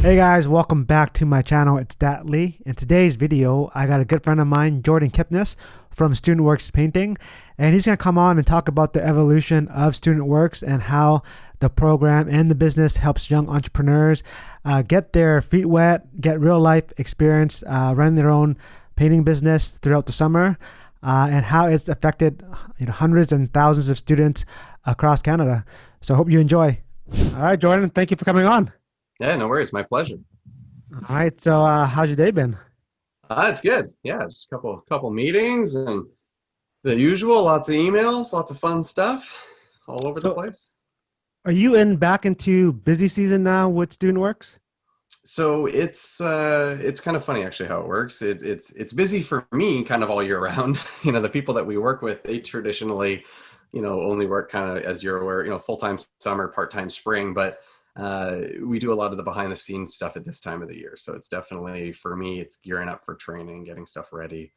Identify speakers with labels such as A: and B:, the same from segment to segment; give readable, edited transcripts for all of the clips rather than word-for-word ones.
A: Hey guys, welcome back to my channel. It's Dat Lee. In today's video, I got a good friend of mine, Jordan Kipnes from StudentWorks Painting, and he's going to come on and talk about the evolution of StudentWorks and how the program and the business helps young entrepreneurs get their feet wet, get real life experience, run their own painting business throughout the summer, and how it's affected hundreds and thousands of students across Canada. So I hope you enjoy. All right, Jordan, thank you for coming on.
B: Yeah, no worries. My pleasure.
A: All right. So, how's your day been?
B: It's good. Yeah, just a couple meetings and the usual. Lots of emails, lots of fun stuff, all over the
A: So,
B: place.
A: are you back into busy season now with StudentWorks?
B: So it's kind of funny actually how it works. It's busy for me kind of all year round. The people that we work with, they traditionally, only work kind of, as you're aware, full-time summer, part-time spring, but we do a lot of the behind the scenes stuff at this time of the year. So it's definitely, for me, it's gearing up for training, getting stuff ready.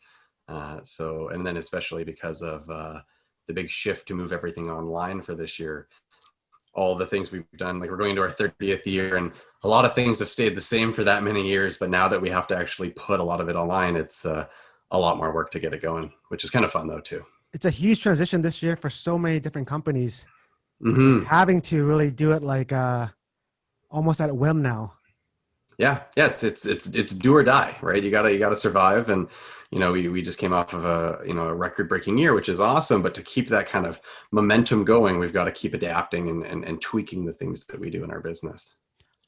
B: And then especially because of the big shift to move everything online for this year, all the things we've done, like we're going to our 30th year, and a lot of things have stayed the same for that many years. But now that we have to actually put a lot of it online, it's a lot more work to get it going, which is kind of fun though too.
A: It's a huge transition this year for so many different companies, like
B: Hmm.
A: having to really do it like almost at whim now.
B: Yeah. It's do or die, right? You gotta survive, and we just came off of a record breaking year, which is awesome. But to keep that kind of momentum going, we've got to keep adapting and tweaking the things that we do in our business.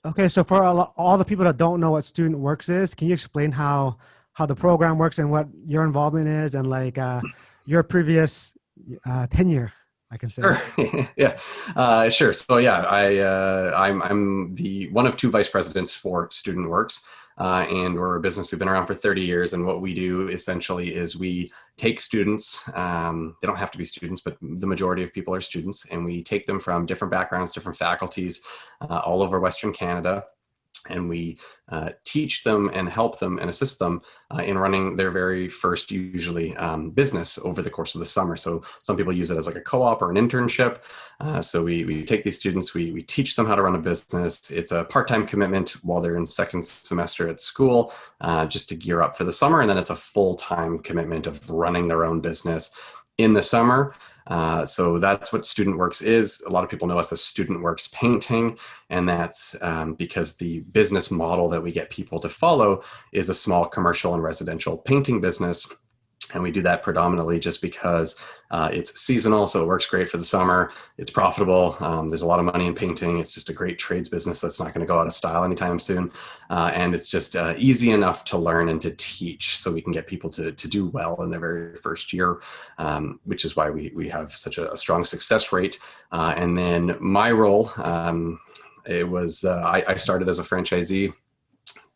A: Okay, so for all the people that don't know what StudentWorks is, can you explain how the program works and what your involvement is and like your previous tenure, I can say.
B: Sure. Yeah. Sure. So yeah, I'm the one of two vice presidents for StudentWorks, and we're a business. We've been around for 30 years, and what we do essentially is we take students. They don't have to be students, but the majority of people are students, and we take them from different backgrounds, different faculties, all over Western Canada, and we teach them and help them and assist them in running their very first, usually, business over the course of the summer. So some people use it as like a co-op or an internship. So we take these students, we teach them how to run a business. It's a part-time commitment while they're in second semester at school, just to gear up for the summer. And then it's a full-time commitment of running their own business in the summer. So that's what StudentWorks is. A lot of people know us as StudentWorks Painting, and that's because the business model that we get people to follow is a small commercial and residential painting business. And we do that predominantly just because it's seasonal, so it works great for the summer. It's profitable. There's a lot of money in painting. It's just a great trades business that's not going to go out of style anytime soon. And it's just easy enough to learn and to teach, so we can get people to do well in their very first year, which is why we have such a strong success rate. And then my role, I started as a franchisee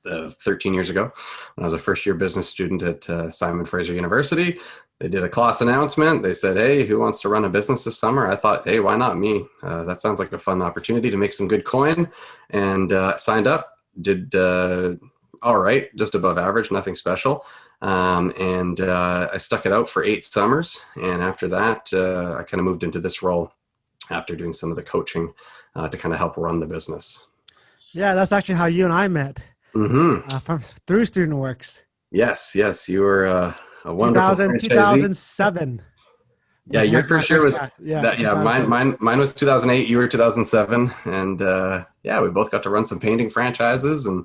B: 13 years ago when I was a first year business student at Simon Fraser University. They did a class announcement. They said, "Hey, who wants to run a business this summer?" I thought, "Hey, why not me? That sounds like a fun opportunity to make some good coin," and signed up. Did all right, just above average, nothing special. And I stuck it out for 8 summers. And after that, I kind of moved into this role after doing some of the coaching to kind of help run the business.
A: Yeah, that's actually how you and I met
B: Hmm.
A: from through StudentWorks.
B: Yes, you were a wonderful
A: 2000,
B: franchisee.
A: 2007
B: Yeah,
A: was
B: your
A: my
B: first year
A: first
B: was
A: class. Yeah,
B: that. Yeah, mine,
A: 2007.
B: mine, mine was 2008. You were 2007, and yeah, we both got to run some painting franchises, and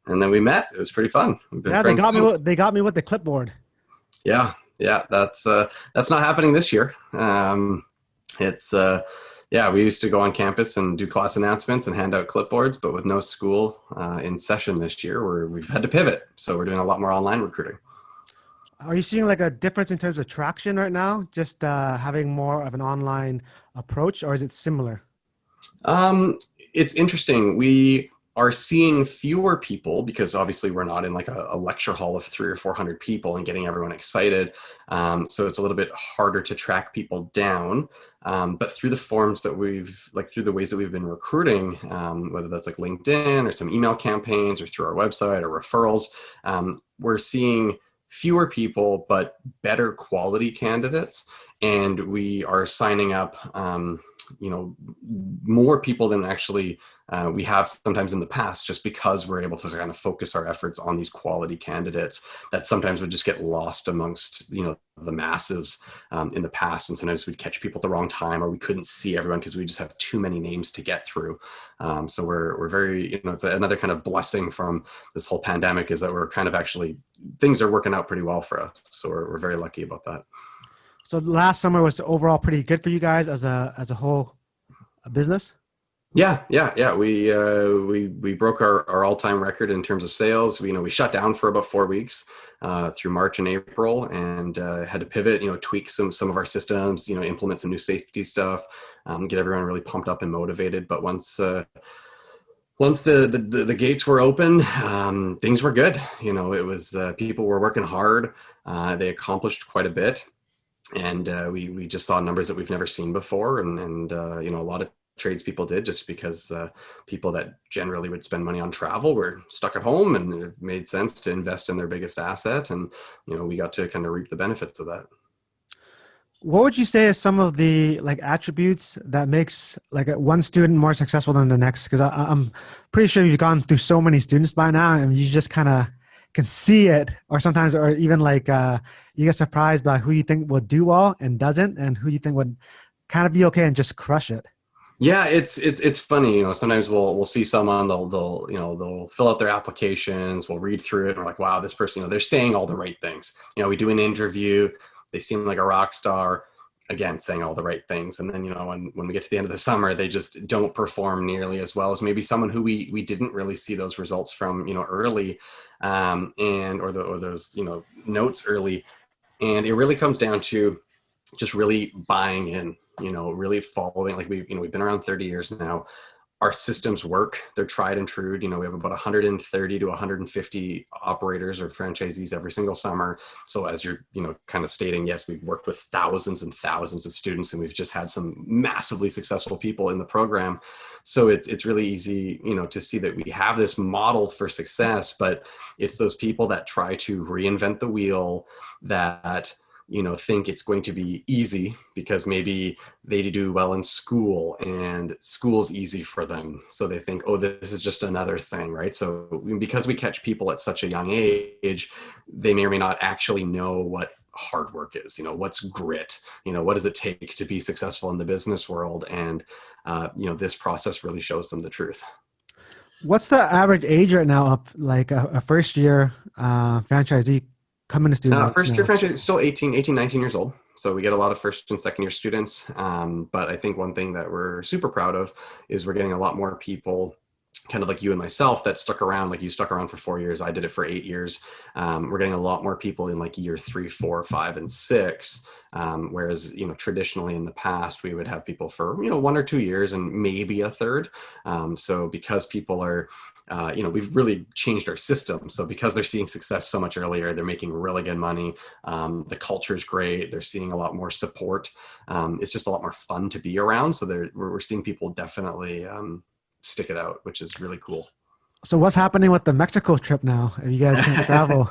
B: then we met. It was pretty fun. We've been
A: Yeah, they
B: friends
A: got me.
B: since.
A: They got me with the clipboard.
B: Yeah. That's not happening this year. It's yeah, we used to go on campus and do class announcements and hand out clipboards, but with no school in session this year, we've had to pivot. So we're doing a lot more online recruiting.
A: Are you seeing like a difference in terms of traction right now? Just having more of an online approach, or is it similar?
B: Um, it's interesting. We are seeing fewer people because obviously we're not in like a lecture hall of 300 or 400 people and getting everyone excited. So it's a little bit harder to track people down. But through the forms that through the ways that we've been recruiting, whether that's like LinkedIn or some email campaigns or through our website or referrals, we're seeing fewer people, but better quality candidates. And we are signing up more people than actually we have sometimes in the past, just because we're able to kind of focus our efforts on these quality candidates that sometimes would just get lost amongst, the masses in the past. And sometimes we'd catch people at the wrong time, or we couldn't see everyone because we just have too many names to get through. So we're very, it's another kind of blessing from this whole pandemic, is that we're kind of actually, things are working out pretty well for us. So we're very lucky about that.
A: So last summer was overall pretty good for you guys as a whole business?
B: Yeah. We broke our all-time record in terms of sales. We shut down for about 4 weeks through March and April, and had to pivot, tweak some of our systems, implement some new safety stuff, get everyone really pumped up and motivated. But once the gates were open, things were good. It was people were working hard. They accomplished quite a bit. And we just saw numbers that we've never seen before, and a lot of tradespeople did, just because people that generally would spend money on travel were stuck at home, and it made sense to invest in their biggest asset, and we got to kind of reap the benefits of that.
A: What would you say is some of the attributes that makes one student more successful than the next? Because I'm pretty sure you've gone through so many students by now, and you just kind of can see it, or sometimes, or even you get surprised by who you think will do well and doesn't, and who you think would kind of be okay and just crush it.
B: Yeah, it's funny. Sometimes we'll see someone, they'll fill out their applications, we'll read through it, and we're like, wow, this person, they're saying all the right things. We do an interview, they seem like a rock star, again, saying all the right things. And then, when we get to the end of the summer, they just don't perform nearly as well as maybe someone who we didn't really see those results from, early, or those, notes early. And it really comes down to just really buying in, really following, we've been around 30 years now. Our systems work. They're tried and true. We have about 130 to 150 operators or franchisees every single summer. So as you're, kind of stating, yes, we've worked with thousands and thousands of students, and we've just had some massively successful people in the program. So it's really easy, to see that we have this model for success, but it's those people that try to reinvent the wheel, that think it's going to be easy because maybe they do well in school and school's easy for them. So they think, oh, this is just another thing, right? So because we catch people at such a young age, they may or may not actually know what hard work is, what's grit, what does it take to be successful in the business world? And, this process really shows them the truth.
A: What's the average age right now of a first year franchisee coming to student?
B: First year franchise is still 18, 19 years old. So we get a lot of first and second year students. But I think one thing that we're super proud of is we're getting a lot more people, kind of like you and myself, that stuck around. Like you stuck around for 4 years. I did it for 8 years. We're getting a lot more people in year 3, 4, 5, and 6. Whereas, traditionally in the past, we would have people for, 1 or 2 years and maybe a third. So because people are, we've really changed our system. So because they're seeing success so much earlier, they're making really good money. The culture is great. They're seeing a lot more support. It's just a lot more fun to be around. So we're seeing people definitely stick it out, which is really cool.
A: So what's happening with the Mexico trip now, if you guys can't travel?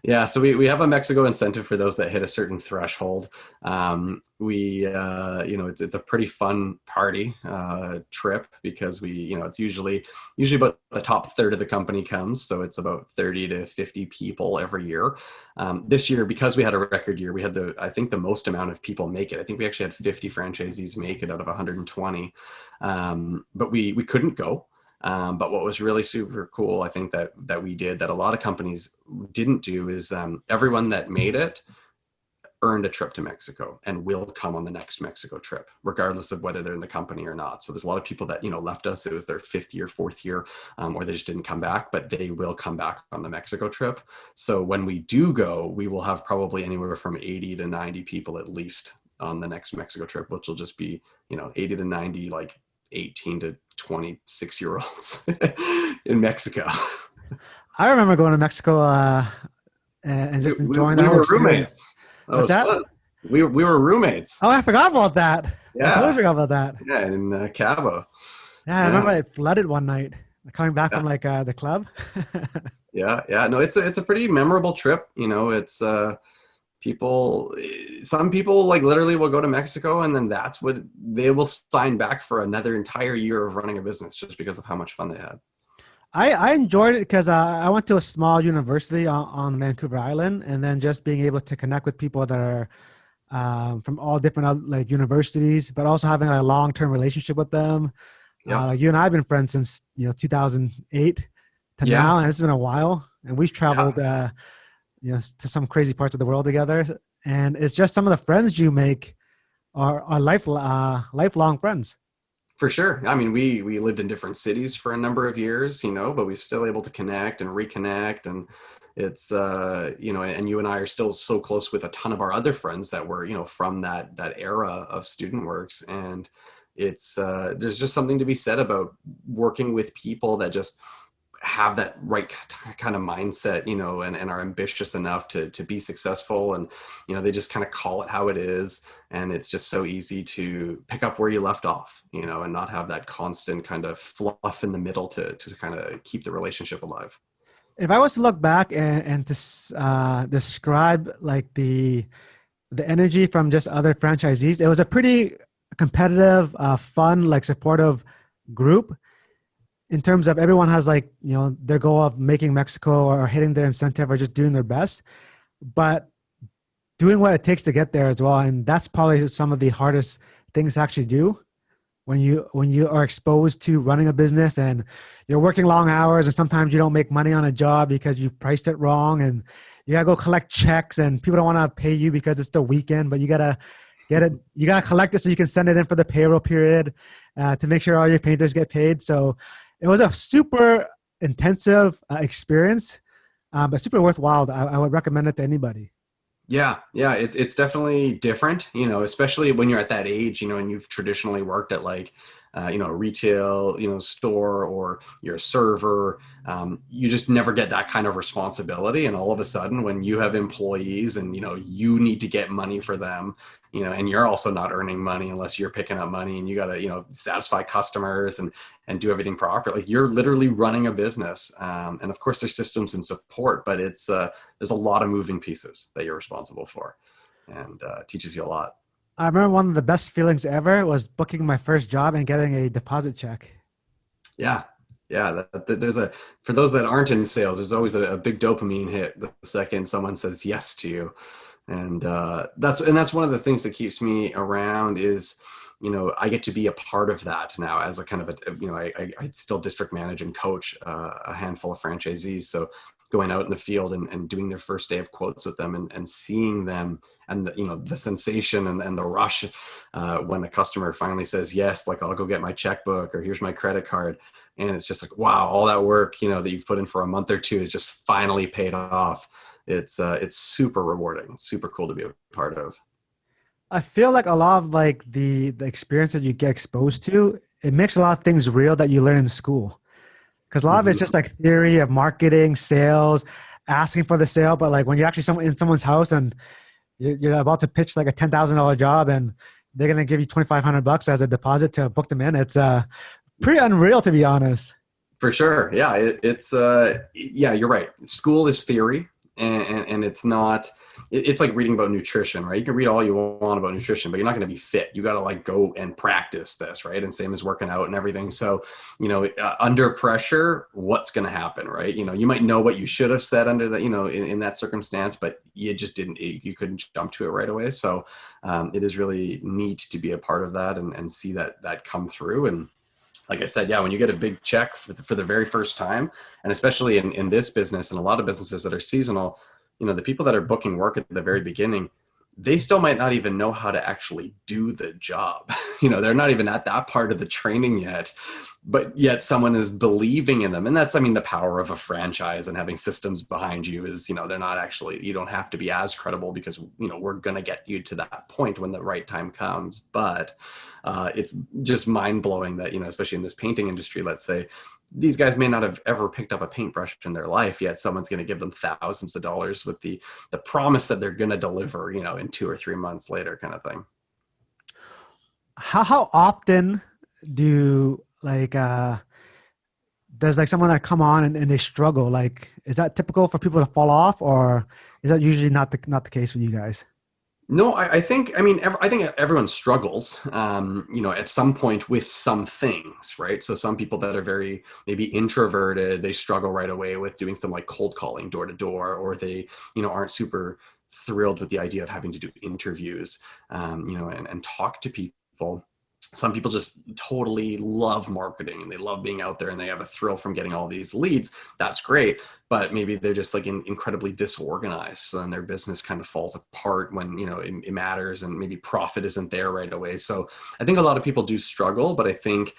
B: Yeah, so we have a Mexico incentive for those that hit a certain threshold. It's a pretty fun party trip, because it's usually about the top third of the company comes. So it's about 30 to 50 people every year. This year, because we had a record year, we had I think the most amount of people make it. I think we actually had 50 franchisees make it out of 120. But we couldn't go. But what was really super cool, I think that we did, that a lot of companies didn't do, is everyone that made it earned a trip to Mexico and will come on the next Mexico trip, regardless of whether they're in the company or not. So there's a lot of people that, left us. It was their 5th year, 4th year, or they just didn't come back, but they will come back on the Mexico trip. So when we do go, we will have probably anywhere from 80 to 90 people at least on the next Mexico trip, which will just be, 80 to 90, 18 to 26-year-olds in Mexico.
A: I remember going to Mexico and just enjoying that whole experience.
B: What's that? Fun. We were roommates.
A: Oh, I forgot about that.
B: Yeah.
A: I totally forgot about that.
B: Yeah, in Cabo.
A: Yeah, I remember it flooded one night coming back from the club.
B: Yeah. No, it's a pretty memorable trip. It's People, some people like literally will go to Mexico and then that's what they will sign back for another entire year of running a business just because of how much fun they had.
A: I enjoyed it because I went to a small university on Vancouver Island, and then just being able to connect with people that are from all different like universities, but also having a long term relationship with them.
B: Yeah.
A: Like you and I have been friends since 2008 to
B: Yeah.
A: now, and it's been a while, and we've
B: Yeah.
A: traveled to some crazy parts of the world together. And it's just some of the friends you make are lifelong friends.
B: For sure. I mean, we lived in different cities for a number of years, but we still able to connect and reconnect. And it's and you and I are still so close with a ton of our other friends that were, from that era of Student Works. And it's there's just something to be said about working with people that just have that right kind of mindset, and are ambitious enough to be successful. And, they just kind of call it how it is. And it's just so easy to pick up where you left off, and not have that constant kind of fluff in the middle to kind of keep the relationship alive.
A: If I was to look back and to describe like the energy from just other franchisees, it was a pretty competitive, fun, like supportive group in terms of everyone has like, their goal of making Mexico or hitting their incentive or just doing their best, but doing what it takes to get there as well. And that's probably some of the hardest things to actually do when you are exposed to running a business and you're working long hours, and sometimes you don't make money on a job because you priced it wrong, and you gotta go collect checks and people don't want to pay you because it's the weekend, but you gotta get it, you gotta collect it so you can send it in for the payroll period to make sure all your painters get paid. So it was a super intensive experience, but super worthwhile. I would recommend it to anybody.
B: Yeah, yeah, it's definitely different, especially when you're at that age, and you've traditionally worked at like, a retail, store, or you're a server. You just never get that kind of responsibility, and all of a sudden, when you have employees and you need to get money for them, and you're also not earning money unless you're picking up money, and you got to satisfy customers and do everything properly. Like you're literally running a business, and of course there's systems and support, but it's there's a lot of moving pieces that you're responsible for, and teaches you a lot.
A: I remember one of the best feelings ever was booking my first job and getting a deposit check.
B: Yeah, yeah. There's for those that aren't in sales, there's always a big dopamine hit the second someone says yes to you, and that's one of the things that keeps me around is, I get to be a part of that now as a kind of I still district manage and coach a handful of franchisees. So going out in the field and doing their first day of quotes with them and seeing them and the sensation and the rush when a customer finally says yes, like I'll go get my checkbook or here's my credit card. And it's just like, wow, all that work, that you've put in for a month or two is just finally paid off. It's super rewarding. It's super cool to be a part of.
A: I feel like a lot of like the experience that you get exposed to, it makes a lot of things real that you learn in school. Because a lot of it's just
B: Mhm.
A: like theory of marketing, sales, asking for the sale. But like when you're actually in someone's house and you're about to pitch like a $10,000 job and they're gonna give you $2,500 as a deposit to book them in, it's pretty unreal to be honest.
B: For sure. Yeah. It's, yeah, you're right. School is theory and it's not, it's like reading about nutrition, right? You can read all you want about nutrition, but you're not going to be fit. You got to like go and practice this, right? And same as working out and everything. So, under pressure, what's going to happen, right? You might know what you should have said under that, in that circumstance, but you just didn't, you couldn't jump to it right away. So it is really neat to be a part of that and see that come through. And like I said, yeah, when you get a big check for the very first time, and especially in this business and a lot of businesses that are seasonal, the people that are booking work at the very beginning, they still might not even know how to actually do the job. They're not even at that part of the training yet, but yet someone is believing in them. And that's, I mean, the power of a franchise and having systems behind you is, they're not actually, you don't have to be as credible because, we're going to get you to that point when the right time comes. But it's just mind blowing that, especially in this painting industry, let's say, these guys may not have ever picked up a paintbrush in their life, yet someone's going to give them thousands of dollars with the promise that they're going to deliver, in 2 or 3 months later kind of thing.
A: How often do like does like someone that come on and they struggle, like, is that typical for people to fall off, or is that usually not the case with you guys?
B: No, I think, I mean, I think everyone struggles, at some point with some things, right? So some people that are very maybe introverted, they struggle right away with doing some like cold calling door to door, or they, aren't super thrilled with the idea of having to do interviews, and talk to people. Some people just totally love marketing and they love being out there and they have a thrill from getting all these leads. That's great. But maybe they're just like incredibly disorganized. So then their business kind of falls apart when, it matters, and maybe profit isn't there right away. So I think a lot of people do struggle, but I think,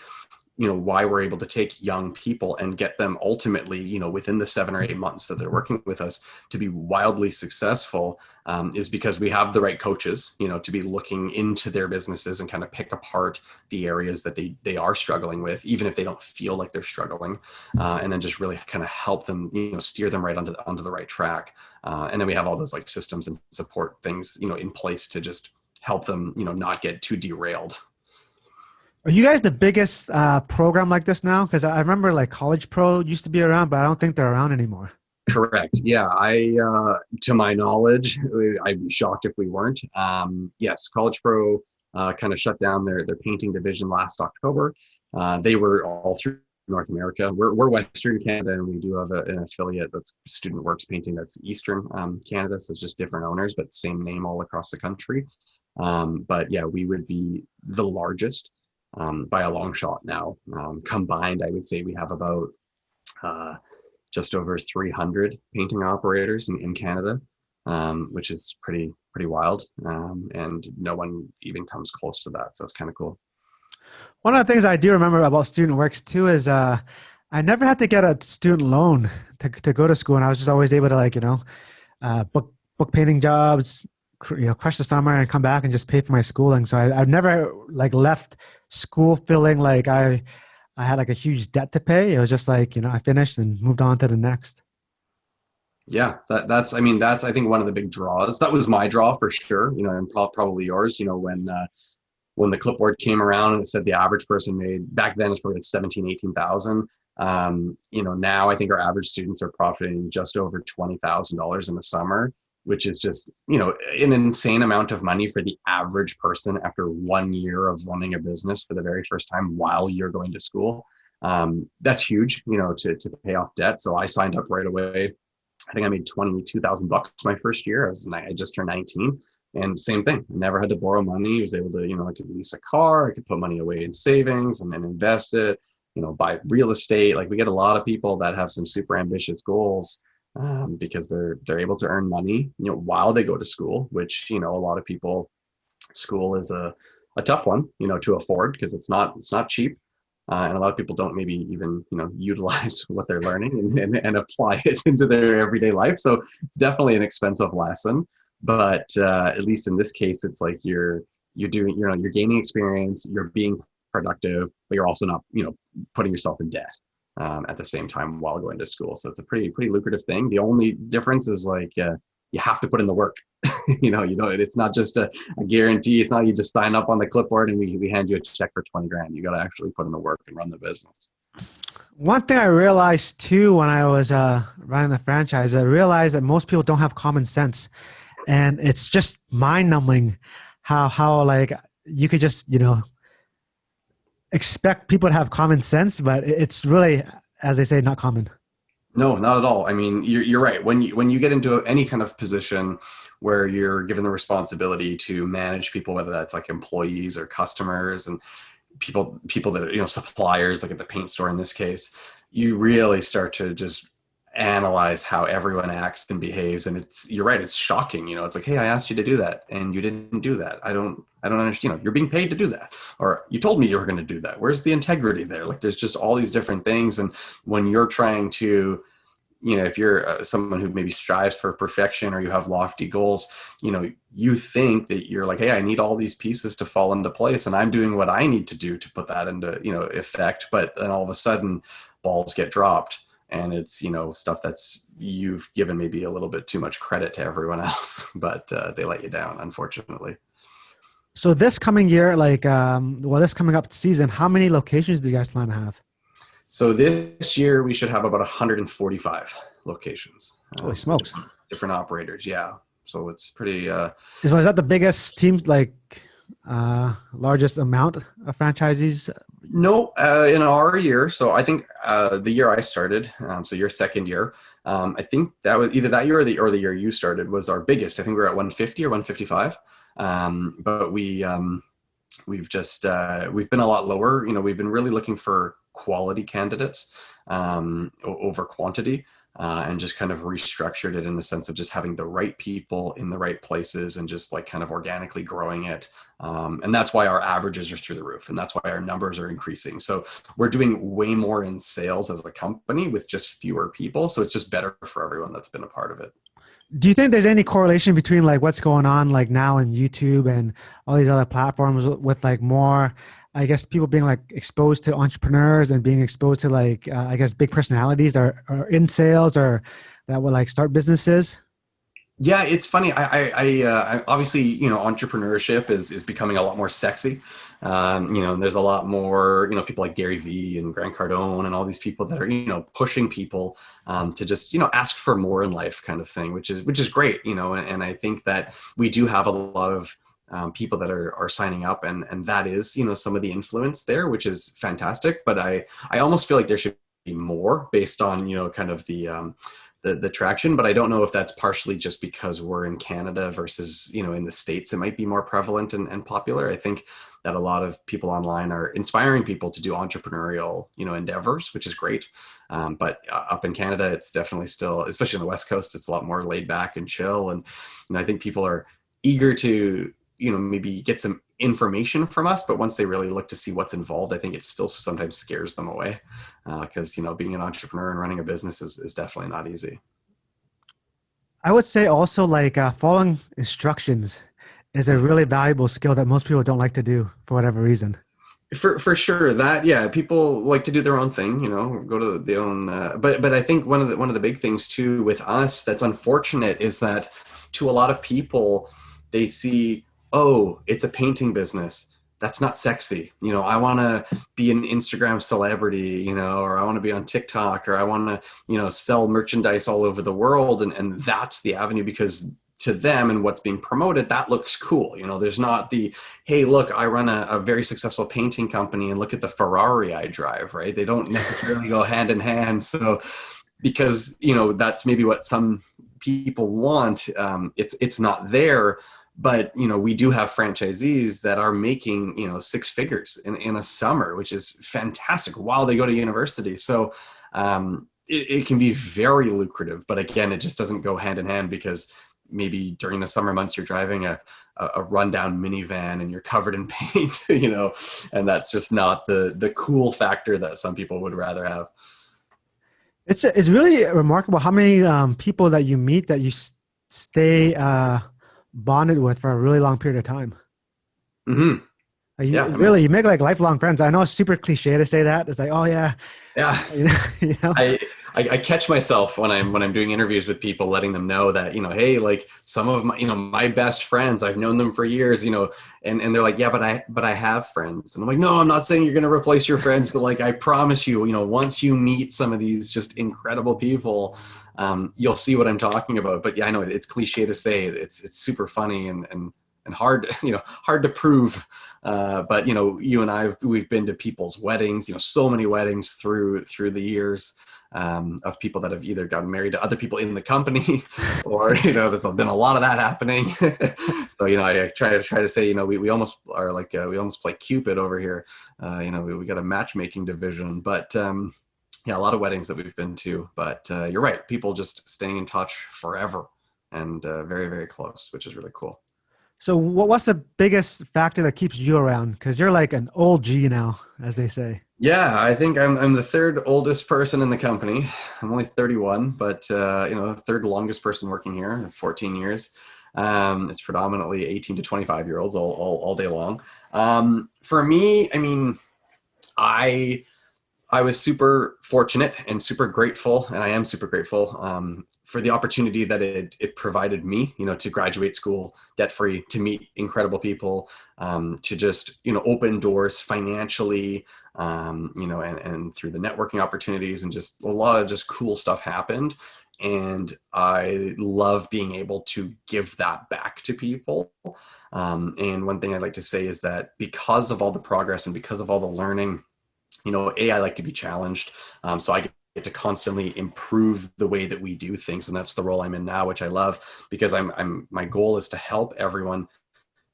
B: why we're able to take young people and get them ultimately, within the 7 or 8 months that they're working with us to be wildly successful, is because we have the right coaches, to be looking into their businesses and kind of pick apart the areas that they are struggling with, even if they don't feel like they're struggling, and then just really kind of help them, steer them right onto the right track. And then we have all those like systems and support things, in place to just help them, not get too derailed.
A: Are you guys the biggest program like this now? Because I remember like College Pro used to be around, but I don't think they're around anymore.
B: Correct. Yeah. To my knowledge, I'd be shocked if we weren't. Yes, College Pro kind of shut down their painting division last October. They were all through North America. We're Western Canada, and we do have an affiliate that's Student Works Painting that's Eastern Canada. So it's just different owners, but same name all across the country. But yeah, we would be the largest by a long shot now. Combined, I would say we have about just over 300 painting operators in Canada, which is pretty wild. And no one even comes close to that. So it's kind of cool.
A: One of the things I do remember about Student Works too is I never had to get a student loan to go to school, and I was just always able to like book painting jobs, crush the summer and come back and just pay for my schooling. So I've never like left school feeling like I had like a huge debt to pay. It was just like, I finished and moved on to the next.
B: Yeah, that's I think one of the big draws. That was my draw for sure, and probably yours, when the clipboard came around and it said the average person made back then it's probably like 17, 18,000. Now I think our average students are profiting just over $20,000 in the summer, which is just, an insane amount of money for the average person after 1 year of running a business for the very first time while you're going to school. That's huge, to pay off debt. So I signed up right away. I think I made $22,000 my first year. I just turned 19. And same thing, I never had to borrow money. I was able to, I could lease a car, I could put money away in savings and then invest it, buy real estate. Like we get a lot of people that have some super ambitious goals, because they're able to earn money, while they go to school, which, a lot of people, school is a tough one, to afford because it's not cheap. And a lot of people don't maybe even, utilize what they're learning and apply it into their everyday life. So it's definitely an expensive lesson. But at least in this case, it's like you're doing, you're gaining experience, you're being productive, but you're also not, putting yourself in debt at the same time while going to school. So it's a pretty lucrative thing. The only difference is like you have to put in the work. It's not just a guarantee. It's not you just sign up on the clipboard and we hand you a check for 20 grand. You got to actually put in the work and run the business.
A: One thing I realized too when I was running the franchise, I realized that most people don't have common sense. And it's just mind-numbing how like you could just, expect people to have common sense, but it's really, as they say, not common.
B: No, not at all. I mean, you're right. When you get into any kind of position where you're given the responsibility to manage people, whether that's like employees or customers and people that are, suppliers, like at the paint store in this case, you really start to just analyze how everyone acts and behaves. And you're right. It's shocking. It's like, hey, I asked you to do that and you didn't do that. I don't understand. You're being paid to do that. Or you told me you were going to do that. Where's the integrity there? Like there's just all these different things. And when you're trying to, if you're someone who maybe strives for perfection or you have lofty goals, you think that you're like, hey, I need all these pieces to fall into place and I'm doing what I need to do to put that into, effect. But then all of a sudden balls get dropped. And it's, stuff that's you've given maybe a little bit too much credit to everyone else, but they let you down, unfortunately.
A: So this coming year, this coming up season, how many locations do you guys plan to have?
B: So this year we should have about 145 locations.
A: Holy
B: So
A: smokes.
B: different operators. Yeah. So it's pretty,
A: Is that the biggest team, like largest amount of franchisees?
B: no, in our year. So I think the year I started, so your second year, I think that was either that year or the year you started was our biggest. I think we were at 150 or 155. But we've just we've been a lot lower. We've been really looking for quality candidates over quantity, and just kind of restructured it in the sense of just having the right people in the right places and just like kind of organically growing it. And that's why our averages are through the roof, and that's why our numbers are increasing. So we're doing way more in sales as a company with just fewer people. So it's just better for everyone that's been a part of it.
A: Do you think there's any correlation between like what's going on like now in YouTube and all these other platforms with like more, I guess, people being like exposed to entrepreneurs and being exposed to like, I guess, big personalities or in sales or that will like start businesses?
B: Yeah, it's funny. I obviously, entrepreneurship is becoming a lot more sexy. And there's a lot more, people like Gary Vee and Grant Cardone and all these people that are, pushing people to just, ask for more in life kind of thing, which is great, and I think that we do have a lot of people that are signing up, and that is, some of the influence there, which is fantastic. But I almost feel like there should be more based on, kind of the traction, but I don't know if that's partially just because we're in Canada versus, in the States, it might be more prevalent and popular. I think that a lot of people online are inspiring people to do entrepreneurial, endeavors, which is great. But up in Canada, it's definitely still, especially on the West Coast, it's a lot more laid back and chill. And I think people are eager to, maybe get some information from us, but once they really look to see what's involved, I think it still sometimes scares them away, because being an entrepreneur and running a business is definitely not easy.
A: I would say also like following instructions is a really valuable skill that most people don't like to do for whatever reason.
B: For sure, that, yeah, people like to do their own thing, go to their own, but I think one of the big things too with us that's unfortunate is that to a lot of people, they see, oh, it's a painting business. That's not sexy. I want to be an Instagram celebrity, or I want to be on TikTok, or I want to, sell merchandise all over the world. And that's the avenue, because to them and what's being promoted, that looks cool. There's not the, hey, look, I run a very successful painting company and look at the Ferrari I drive, right? They don't necessarily go hand in hand. So because, that's maybe what some people want. It's not there. But, we do have franchisees that are making, six figures in a summer, which is fantastic while they go to university. So it can be very lucrative. But again, it just doesn't go hand in hand, because maybe during the summer months, you're driving a rundown minivan and you're covered in paint, and that's just not the cool factor that some people would rather have.
A: It's really remarkable how many people that you meet that you stay bonded with for a really long period of time.
B: Mm-hmm.
A: You
B: Yeah, I mean,
A: really, you make like lifelong friends. I know it's super cliche to say that. It's like, oh yeah,
B: yeah.
A: you know.
B: I catch myself when I'm doing interviews with people, letting them know that, hey, like some of my, my best friends, I've known them for years, and they're like, yeah, but I have friends. And I'm like, no, I'm not saying you're going to replace your friends, but like, I promise you, once you meet some of these just incredible people, you'll see what I'm talking about. But yeah, I know it's cliche to say it's super funny and hard, hard to prove. But, you and we've been to people's weddings, so many weddings through the years, of people that have either gotten married to other people in the company or, there's been a lot of that happening. So, I try to say, we almost are like, we almost play Cupid over here. We got a matchmaking division, but, yeah, a lot of weddings that we've been to, but you're right. People just staying in touch forever and very, very close, which is really cool.
A: So what's the biggest factor that keeps you around? Because you're like an old G now, as they say.
B: Yeah, I think I'm the third oldest person in the company. I'm only 31, but third longest person working here, 14 years. It's predominantly 18 to 25 year olds all day long. For me, I mean, I was super fortunate and super grateful, and I am super grateful for the opportunity that it provided me, to graduate school debt free, to meet incredible people, to just, open doors financially, and through the networking opportunities, and just a lot of just cool stuff happened. And I love being able to give that back to people. And one thing I'd like to say is that because of all the progress and because of all the learning, I like to be challenged. So I get to constantly improve the way that we do things. And that's the role I'm in now, which I love, because my goal is to help everyone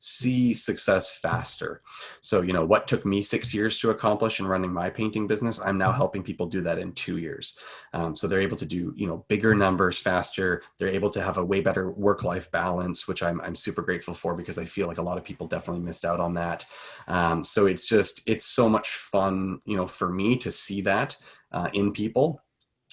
B: see success faster. So, what took me 6 years to accomplish in running my painting business, I'm now helping people do that in 2 years. So they're able to do, bigger numbers faster. They're able to have a way better work-life balance, which I'm super grateful for, because I feel like a lot of people definitely missed out on that. So it's so much fun, for me to see that in people.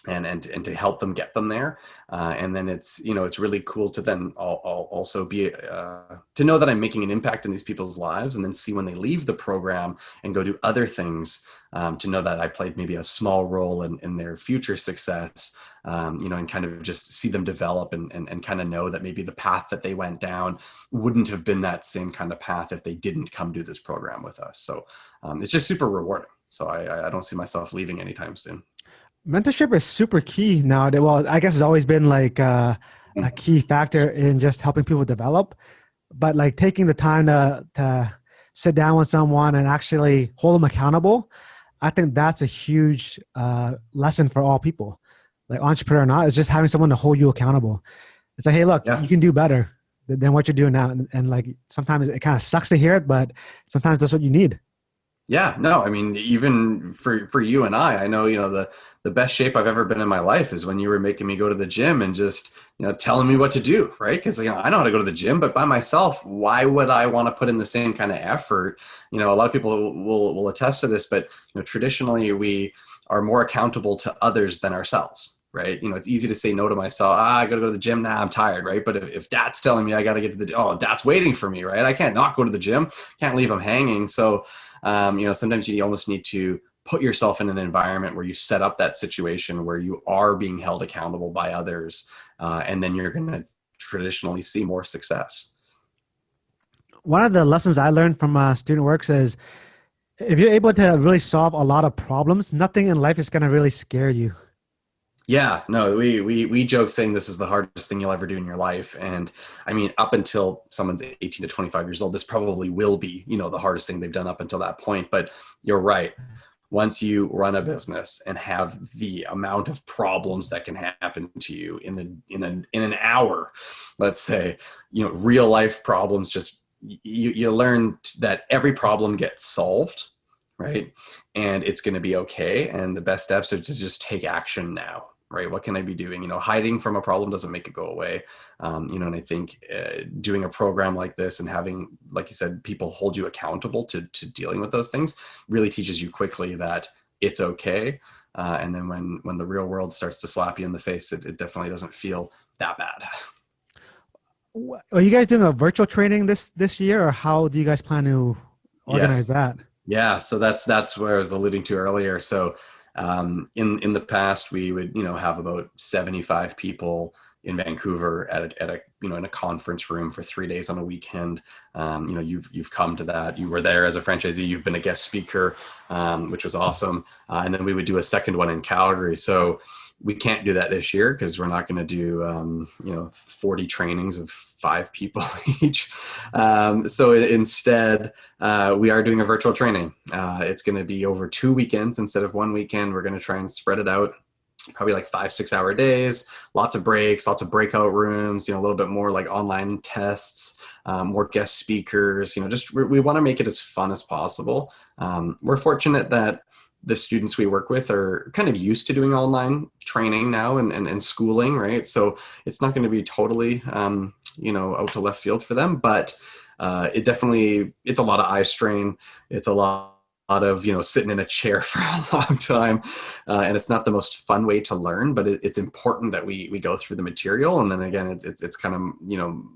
B: And to help them get them there. And then it's really cool to then also be, to know that I'm making an impact in these people's lives, and then see when they leave the program and go do other things, to know that I played maybe a small role in their future success, and kind of just see them develop, and kind of know that maybe the path that they went down wouldn't have been that same kind of path if they didn't come do this program with us. So it's just super rewarding. So I don't see myself leaving anytime soon.
A: Mentorship is super key now. Well, I guess it's always been like a key factor in just helping people develop, but like taking the time to sit down with someone and actually hold them accountable, I think that's a huge lesson for all people, like entrepreneur or not. It's just having someone to hold you accountable. It's like, hey, look, you can do better than what you're doing now. And like, sometimes it kind of sucks to hear it, but sometimes that's what you need.
B: Yeah, no, I mean, even for you and I know, the best shape I've ever been in my life is when you were making me go to the gym and just, telling me what to do, right? Because, I know how to go to the gym, but by myself, why would I want to put in the same kind of effort? A lot of people will attest to this, but, traditionally we are more accountable to others than ourselves, right? It's easy to say no to myself. I got to go to the gym now. I'm tired, right? But if dad's telling me I got to get to dad's waiting for me, right? I can't not go to the gym. Can't leave him hanging. So, sometimes you almost need to put yourself in an environment where you set up that situation where you are being held accountable by others, and then you're going to traditionally see more success.
A: One of the lessons I learned from Student Works is if you're able to really solve a lot of problems, nothing in life is going to really scare you.
B: Yeah, no, we joke saying this is the hardest thing you'll ever do in your life. And I mean, up until someone's 18 to 25 years old, this probably will be, the hardest thing they've done up until that point. But you're right. Once you run a business and have the amount of problems that can happen to you in an hour, let's say, real life problems, just you learn that every problem gets solved, right? And it's going to be okay. And the best steps are to just take action now, right? What can I be doing? Hiding from a problem doesn't make it go away. And I think doing a program like this and having, like you said, people hold you accountable to dealing with those things really teaches you quickly that it's okay. And then when the real world starts to slap you in the face, it definitely doesn't feel that bad.
A: Are you guys doing a virtual training this year, or how do you guys plan to organize that?
B: Yeah, so that's where I was alluding to earlier. So in the past, we would have about 75 people in Vancouver at a in a conference room for 3 days on a weekend. You've come to that. You were there as a franchisee. You've been a guest speaker, which was awesome. And then we would do a second one in Calgary. So we can't do that this year because we're not going to do 40 trainings of 5 people each. So instead, we are doing a virtual training. It's going to be over 2 weekends instead of 1 weekend. We're going to try and spread it out, probably like 5-6 hour days, lots of breaks, lots of breakout rooms, a little bit more like online tests, more guest speakers, just we want to make it as fun as possible. We're fortunate that the students we work with are kind of used to doing online training now and schooling, right? So it's not going to be totally, out to left field for them, but it's a lot of eye strain. It's a lot of, sitting in a chair for a long time. And it's not the most fun way to learn, but it's important that we go through the material. And then again, it's kind of,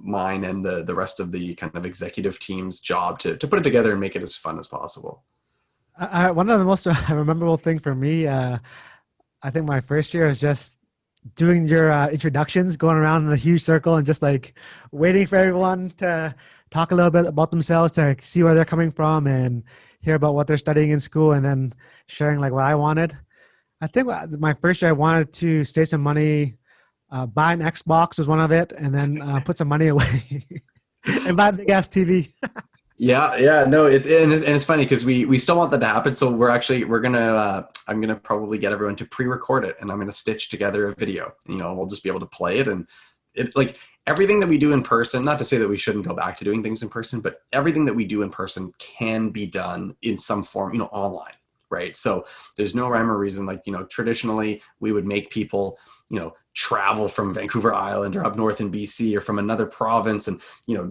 B: mine and the rest of the kind of executive team's job to put it together and make it as fun as possible.
A: One of the most memorable thing for me, I think my first year is just doing your introductions, going around in a huge circle and just like waiting for everyone to talk a little bit about themselves to see where they're coming from and hear about what they're studying in school and then sharing like what I wanted. I think my first year I wanted to save some money, buy an Xbox was one of it, and then put some money away and buy a big ass TV.
B: Yeah, yeah, no, it's funny because we still want that to happen. So we're gonna I'm gonna probably get everyone to pre-record it, and I'm gonna stitch together a video. We'll just be able to play it, and it like everything that we do in person. Not to say that we shouldn't go back to doing things in person, but everything that we do in person can be done in some form, online, right? So there's no rhyme or reason. Like traditionally we would make people travel from Vancouver Island or up north in BC or from another province and,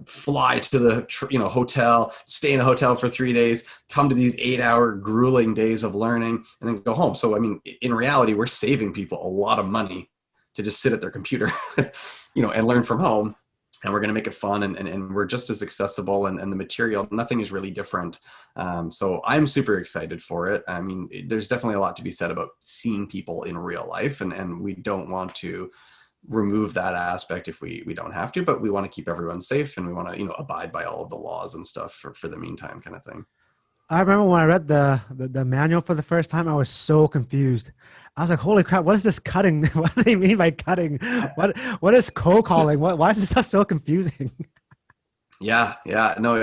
B: fly to the, hotel, stay in a hotel for 3 days, come to these 8-hour grueling days of learning and then go home. So, I mean, in reality, we're saving people a lot of money to just sit at their computer, and learn from home. And we're going to make it fun and we're just as accessible and the material, nothing is really different. So I'm super excited for it. I mean, there's definitely a lot to be said about seeing people in real life and we don't want to remove that aspect if we don't have to, but we want to keep everyone safe and we want to, abide by all of the laws and stuff for the meantime kind of thing.
A: I remember when I read the manual for the first time, I was so confused. I was like, "Holy crap! What is this cutting? What do they mean by cutting? What is cold calling? Why is this stuff so confusing?"
B: Yeah. Yeah. No,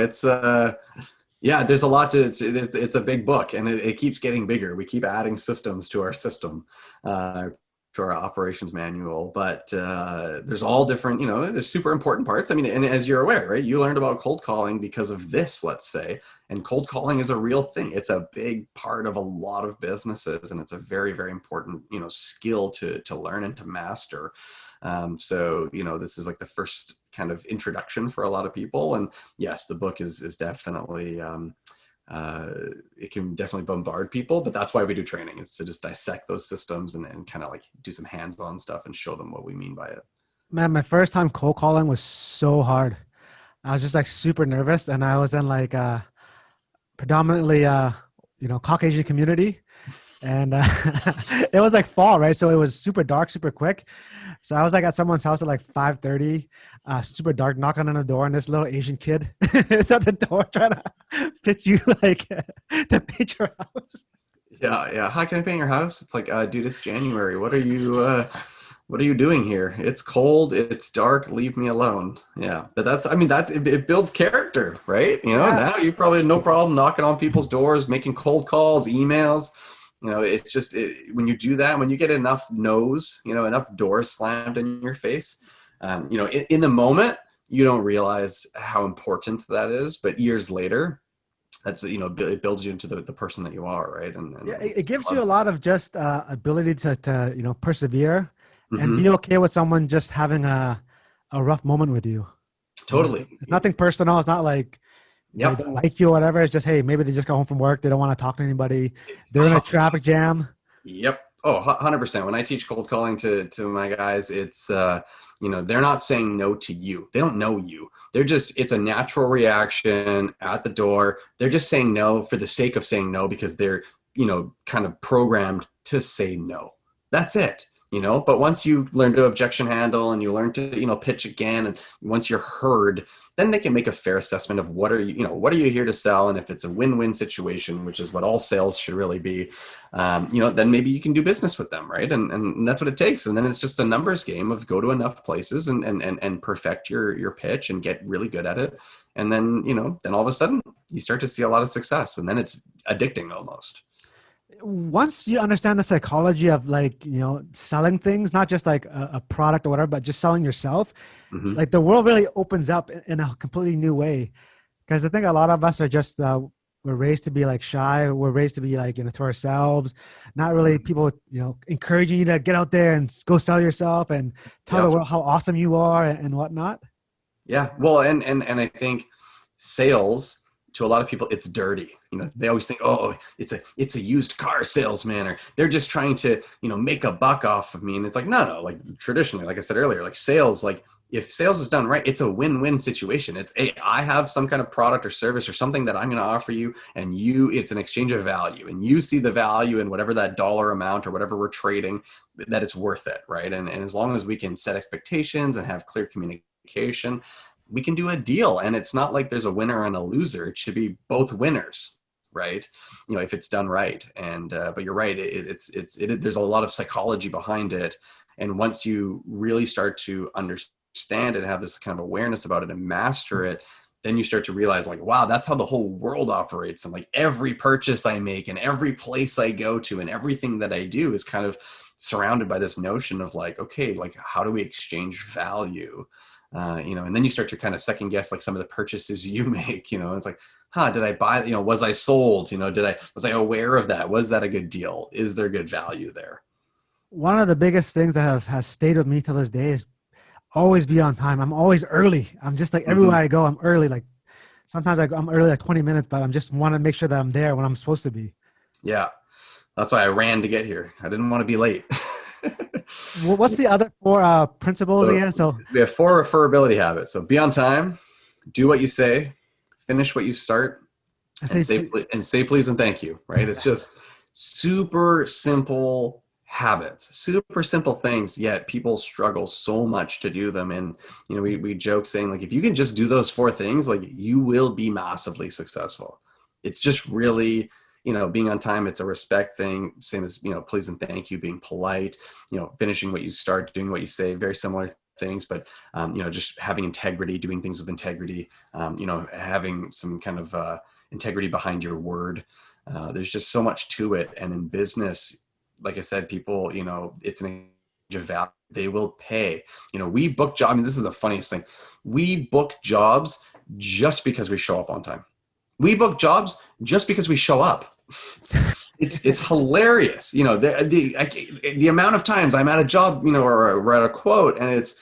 B: yeah, there's a lot it's a big book and it keeps getting bigger. We keep adding systems to our system, to our operations manual, but there's all different, there's super important parts. I mean, and as you're aware, right, you learned about cold calling because of this, let's say, and cold calling is a real thing. It's a big part of a lot of businesses and it's a very, very important, skill to learn and to master. So, this is like the first kind of introduction for a lot of people. And yes, the book is definitely, it can definitely bombard people, but that's why we do training, is to just dissect those systems and kind of like do some hands-on stuff and show them what we mean by it.
A: Man, my first time cold calling was so hard. I was just like super nervous, and I was in like predominantly Caucasian community, and it was like fall, right? So it was super dark, super quick. So I was like at someone's house at like 5:30, super dark, knocking on the door, and this little Asian kid is at the door trying to pitch you like to paint your house.
B: Yeah, yeah. How can I paint your house? It's like, dude, it's January. What are you doing here? It's cold. It's dark. Leave me alone. Yeah, but it builds character, right?
A: Yeah.
B: Now you probably have no problem knocking on people's doors, making cold calls, emails. It's just when you do that, when you get enough no's, enough doors slammed in your face, in the moment, you don't realize how important that is. But years later, that's, it builds you into the person that you are, right? And
A: Yeah, it gives you a lot of just ability to persevere and
B: mm-hmm.
A: be okay with someone just having a rough moment with you.
B: Totally.
A: It's nothing personal. It's not like they
B: Yep.
A: don't like you or whatever. It's just, hey, maybe they just got home from work. They don't want to talk to anybody. They're in a traffic jam.
B: Yep. Oh, 100%. When I teach cold calling to my guys, it's, they're not saying no to you. They don't know you. It's a natural reaction at the door. They're just saying no for the sake of saying no because they're, kind of programmed to say no. That's it. But once you learn to objection handle and you learn to, pitch again, and once you're heard, then they can make a fair assessment of what are you here to sell? And if it's a win-win situation, which is what all sales should really be, then maybe you can do business with them. Right. And that's what it takes. And then it's just a numbers game of go to enough places and perfect your pitch and get really good at it. And then, then all of a sudden you start to see a lot of success, and then it's addicting almost.
A: Once you understand the psychology of like, selling things, not just like a product or whatever, but just selling yourself,
B: Mm-hmm.
A: like the world really opens up in a completely new way. Because I think a lot of us are just, we're raised to be like shy. We're raised to be like, to ourselves, not really people, encouraging you to get out there and go sell yourself and tell the world how awesome you are and whatnot.
B: Yeah. Well, and I think sales, to a lot of people, it's dirty. They always think, oh, it's a used car salesman, or they're just trying to, make a buck off of me. And it's like, no, like traditionally, like I said earlier, like sales, like if sales is done right, it's a win-win situation. It's a, I have some kind of product or service or something that I'm going to offer you, and it's an exchange of value, and you see the value in whatever that dollar amount or whatever we're trading, that it's worth it, right? And as long as we can set expectations and have clear communication, we can do a deal. And it's not like there's a winner and a loser. It should be both winners, right? If it's done right. And but you're right, there's a lot of psychology behind it. And once you really start to understand and have this kind of awareness about it and master it, then you start to realize, like, wow, that's how the whole world operates. And like every purchase I make and every place I go to and everything that I do is kind of surrounded by this notion of like, okay, like how do we exchange value? And then you start to kind of second guess like some of the purchases you make. It's like, did I buy, was I sold? Was I aware of that? Was that a good deal? Is there good value there?
A: One of the biggest things that has stayed with me till this day is always be on time. I'm always early. I'm just like everywhere I go, I'm early. Like sometimes I'm early like 20 minutes, but I'm just want to make sure that I'm there when I'm supposed to be.
B: Yeah. That's why I ran to get here. I didn't want to be late.
A: Well, what's the other four principles again? So
B: we have 4 referability habits. So be on time, do what you say, finish what you start, and say please and thank you, right? It's just super simple habits, super simple things, yet people struggle so much to do them. And we joke saying like, if you can just do those 4 things, like you will be massively successful. It's just really, being on time. It's a respect thing, same as please and thank you, being polite, finishing what you start, doing what you say, very similar things. But just having integrity, doing things with integrity, having some kind of integrity behind your word. There's just so much to it. And in business, like I said, people, it's an exchange of value. They will pay. We book jobs. I mean, this is the funniest thing. We book jobs just because we show up on time. We book jobs just because we show up. It's hilarious. The amount of times I'm at a job, or we're at a quote, and it's,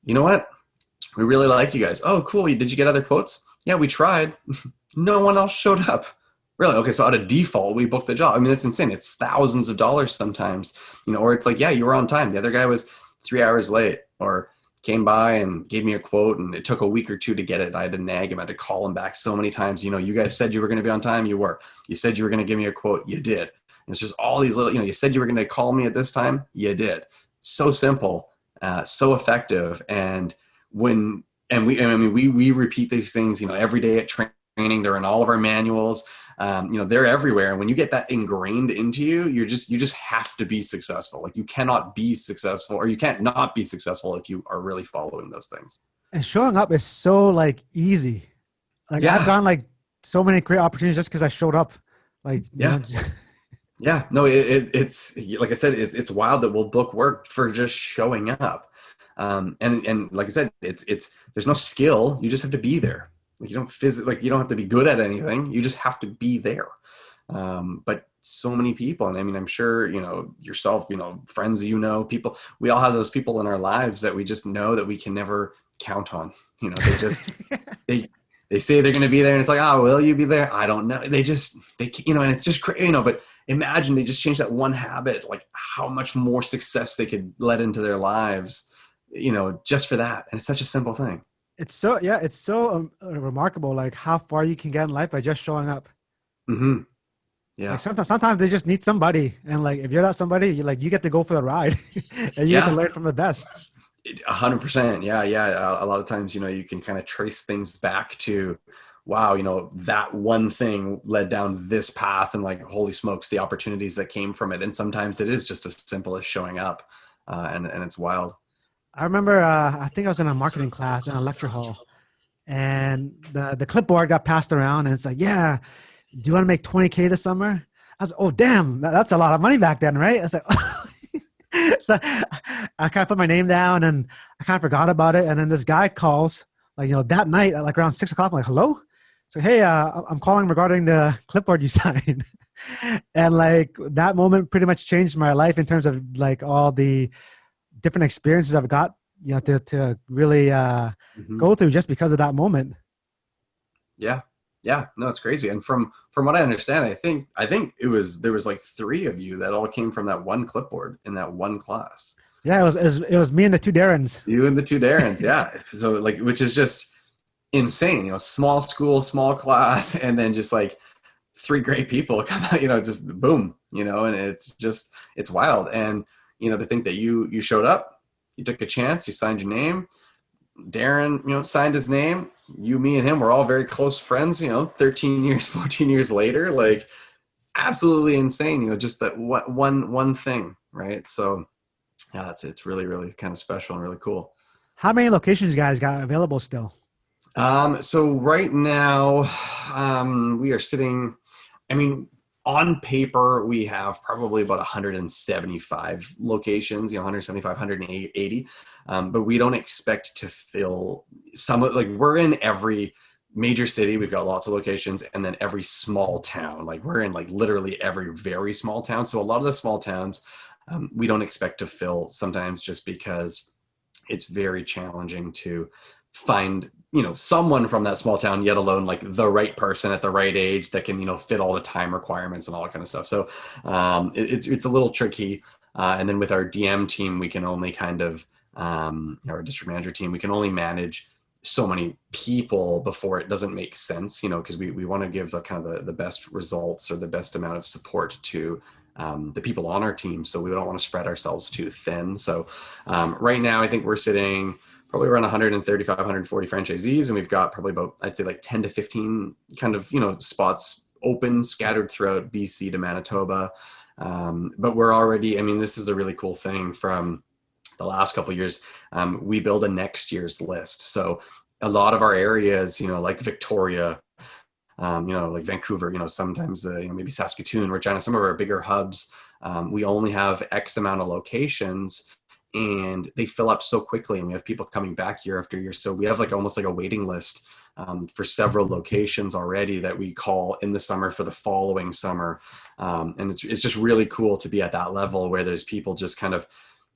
B: you know what? We really like you guys. Oh, cool. Did you get other quotes? Yeah, we tried. No one else showed up. Really? Okay, so out of default, we booked the job. I mean, it's insane. It's thousands of dollars sometimes, or it's like, yeah, you were on time. The other guy was 3 hours late, or came by and gave me a quote, and it took a week or 2 to get it. I had to nag him. I had to call him back so many times. You guys said you were going to be on time. You were. You said you were going to give me a quote. You did. And it's just all these little, you said you were going to call me at this time. You did. So simple, so effective. And we repeat these things, every day at training. They're in all of our manuals. They're everywhere. And when you get that ingrained into you, you just have to be successful. Like you cannot be successful, or you can't not be successful if you are really following those things.
A: And showing up is so like easy. Like I've gotten like so many great opportunities just because I showed up. Like,
B: yeah, no, it's like I said, it's wild that we'll book work for just showing up. And like I said, it's there's no skill. You just have to be there. Like you don't have to be good at anything. You just have to be there. But so many people, and I mean, I'm sure, yourself, friends, people, we all have those people in our lives that we just know that we can never count on. They just, they say they're going to be there, and it's like, oh, will you be there? I don't know. And it's just crazy, but imagine they just change that one habit, like how much more success they could let into their lives, just for that. And it's such a simple thing.
A: It's so remarkable, like how far you can get in life by just showing up.
B: Mm-hmm. Yeah.
A: Like sometimes they just need somebody, and like if you're not somebody, you get to go for the ride, and you get to learn from the best.
B: 100%. Yeah. A lot of times, you can kind of trace things back to, wow, that one thing led down this path, and like, holy smokes, the opportunities that came from it. And sometimes it is just as simple as showing up, and it's wild.
A: I remember, I think I was in a marketing class in a lecture hall, and the clipboard got passed around, and it's like, yeah, do you want to make 20K this summer? I was like, oh, damn, that's a lot of money back then, right? I was like, so I kind of put my name down, and I kind of forgot about it. And then this guy calls, like, that night at like around 6 o'clock. I'm like, hello? So, hey, I'm calling regarding the clipboard you signed. And like that moment pretty much changed my life in terms of like all the different experiences I've got, to really go through just because of that moment.
B: Yeah. No, it's crazy. And from what I understand, I think there was like 3 of you that all came from that one clipboard in that one class.
A: Yeah, it was me and the two Darrens.
B: You and the two Darrens, yeah. So like, which is just insane, small school, small class, and then just like three great people come out, just boom, and it's wild. And, to think that you showed up, you took a chance, you signed your name, Darren, signed his name, you, me, and him were all very close friends, 13 years, 14 years later, like absolutely insane, just that one thing. Right. So yeah, it's really, really kind of special and really cool.
A: How many locations you guys got available still?
B: So right now, we are sitting, I mean, on paper, we have probably about 175 locations, 175, 180. But we don't expect to fill like we're in every major city. We've got lots of locations, and then every small town, like we're in like literally every very small town. So a lot of the small towns, we don't expect to fill sometimes just because it's very challenging to find someone from that small town, yet alone like the right person at the right age that can fit all the time requirements and all that kind of stuff. So it's a little tricky, and then with our DM team, we can only kind of our district manager team, we can only manage so many people before it doesn't make sense, because we want to give the kind of the best results or the best amount of support to the people on our team. So we don't want to spread ourselves too thin. So right now, I think we're sitting probably around 135, 140 franchisees. And we've got probably about, I'd say like 10 to 15 kind of, spots open, scattered throughout BC to Manitoba. But we're already, this is a really cool thing from the last couple of years. We build a next year's list. So a lot of our areas, like Victoria, like Vancouver, sometimes, maybe Saskatoon, Regina, some of our bigger hubs, we only have X amount of locations, and they fill up so quickly, and we have people coming back year after year. So we have like almost like a waiting list for several locations already that we call in the summer for the following summer. And it's just really cool to be at that level where there's people just kind of,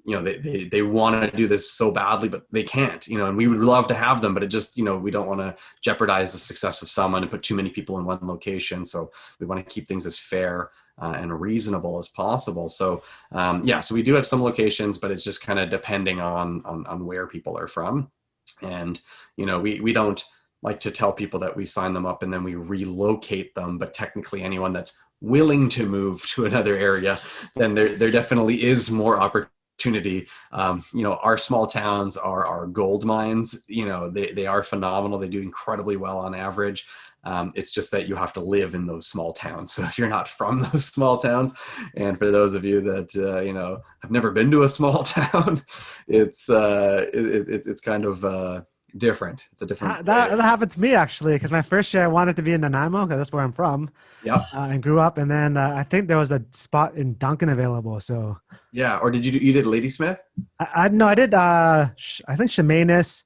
B: they want to do this so badly, but they can't, and we would love to have them, but it just, we don't want to jeopardize the success of someone and put too many people in one location. So we want to keep things as fair and reasonable as possible. So so we do have some locations, but it's just kind of depending on where people are from. And, we don't like to tell people that we sign them up and then we relocate them, but technically anyone that's willing to move to another area, then there definitely is more opportunity. Our small towns are gold mines. They are phenomenal. They do incredibly well on average. It's just that you have to live in those small towns. So if you're not from those small towns, and for those of you that have never been to a small town, it's kind of different. It's a different.
A: That happened to me actually, because my first year I wanted to be in Nanaimo because that's where I'm from.
B: Yeah.
A: And grew up, and then I think there was a spot in Duncan available. So
B: yeah, or you did Ladysmith?
A: I no, I did. I think Chemainus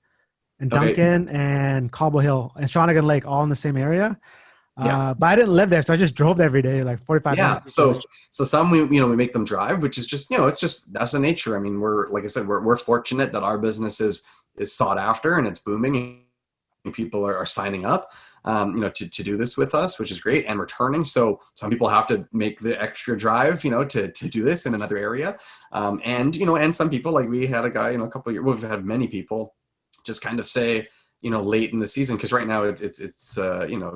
A: and
B: Okay.
A: Duncan and Cobble Hill and Shawnigan Lake all in the same area.
B: Yeah.
A: But I didn't live there, so I just drove there every day, like 45 minutes.
B: So some we make them drive, which is just it's just that's the nature. We're like I said, we're fortunate that our business is sought after and it's booming, and people are signing up, to do this with us, which is great, and returning. So some people have to make the extra drive, to do this in another area, and some people, like we had a guy, a couple of years. We've had many people just kind of say, late in the season, because right now it's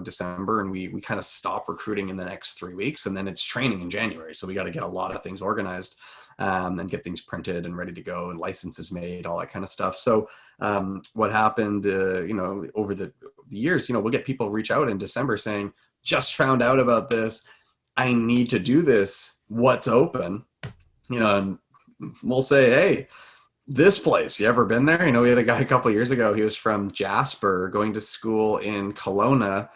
B: December, and we kind of stop recruiting in the next 3 weeks, and then it's training in January. So we got to get a lot of things organized, and get things printed and ready to go, and licenses made, all that kind of stuff. So what happened, over the years, we'll get people reach out in December saying, just found out about this, I need to do this, what's open? And we'll say, hey, this place, you ever been there? We had a guy a couple of years ago, he was from Jasper, going to school in Kelowna,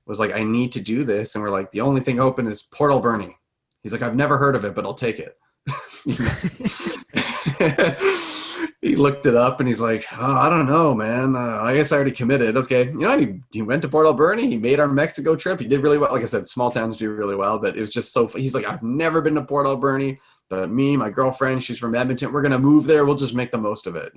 B: was like, I need to do this. And we're like, the only thing open is Port Alberni. He's like, I've never heard of it, but I'll take it. He looked it up and he's like, oh, I don't know, man. I guess I already committed. Okay. He went to Port Alberni. He made our Mexico trip. He did really well. Like I said, small towns do really well, but it was just so, he's like, I've never been to Port Alberni, but me, my girlfriend, she's from Edmonton. We're going to move there. We'll just make the most of it.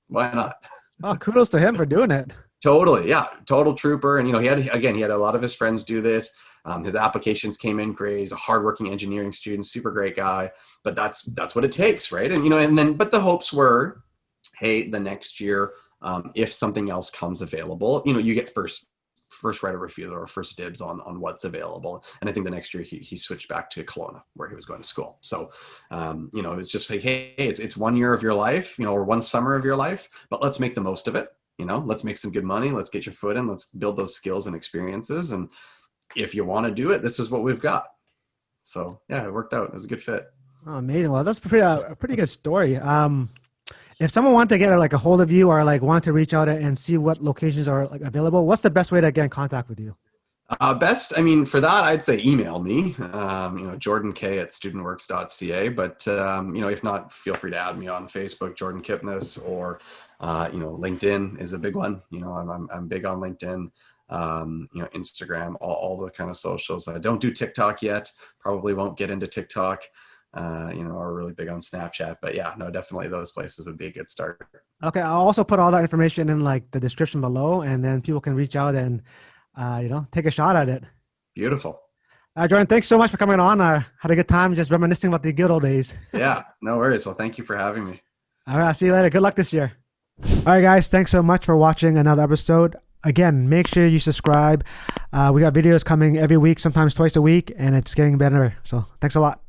B: Why not?
A: Oh, kudos to him for doing it.
B: Totally. Yeah. Total trooper. And, he had a lot of his friends do this. His applications came in great. He's a hardworking engineering student, super great guy. But that's what it takes, right? And but the hopes were, hey, the next year, if something else comes available, you get first right of refusal or first dibs on what's available. And I think the next year he switched back to Kelowna, where he was going to school. So, it was just like, hey, it's 1 year of your life, or 1 summer of your life, but let's make the most of it. Let's make some good money. Let's get your foot in. Let's build those skills and experiences. And if you want to do it, this is what we've got. So yeah, it worked out. It was a good fit.
A: Oh, amazing. Well, that's a pretty good story. If someone wanted to get a hold of you or want to reach out and see what locations are available, what's the best way to get in contact with you?
B: For that, I'd say email me, jordank@studentworks.ca. But, if not, feel free to add me on Facebook, Jordan Kipnes, or, LinkedIn is a big one. I'm big on LinkedIn, Instagram, all the kind of socials. I don't do TikTok yet. Probably won't get into TikTok. Are really big on Snapchat, but yeah, no, definitely those places would be a good start.
A: Okay. I'll also put all that information in the description below, and then people can reach out and, take a shot at it.
B: Beautiful.
A: Jordan, thanks so much for coming on. I had a good time just reminiscing about the good old days.
B: Yeah, no worries. Well, thank you for having me.
A: All right. I'll see you later. Good luck this year. All right, guys. Thanks so much for watching another episode. Again, make sure you subscribe. We got videos coming every week, sometimes twice a week, and it's getting better. So thanks a lot.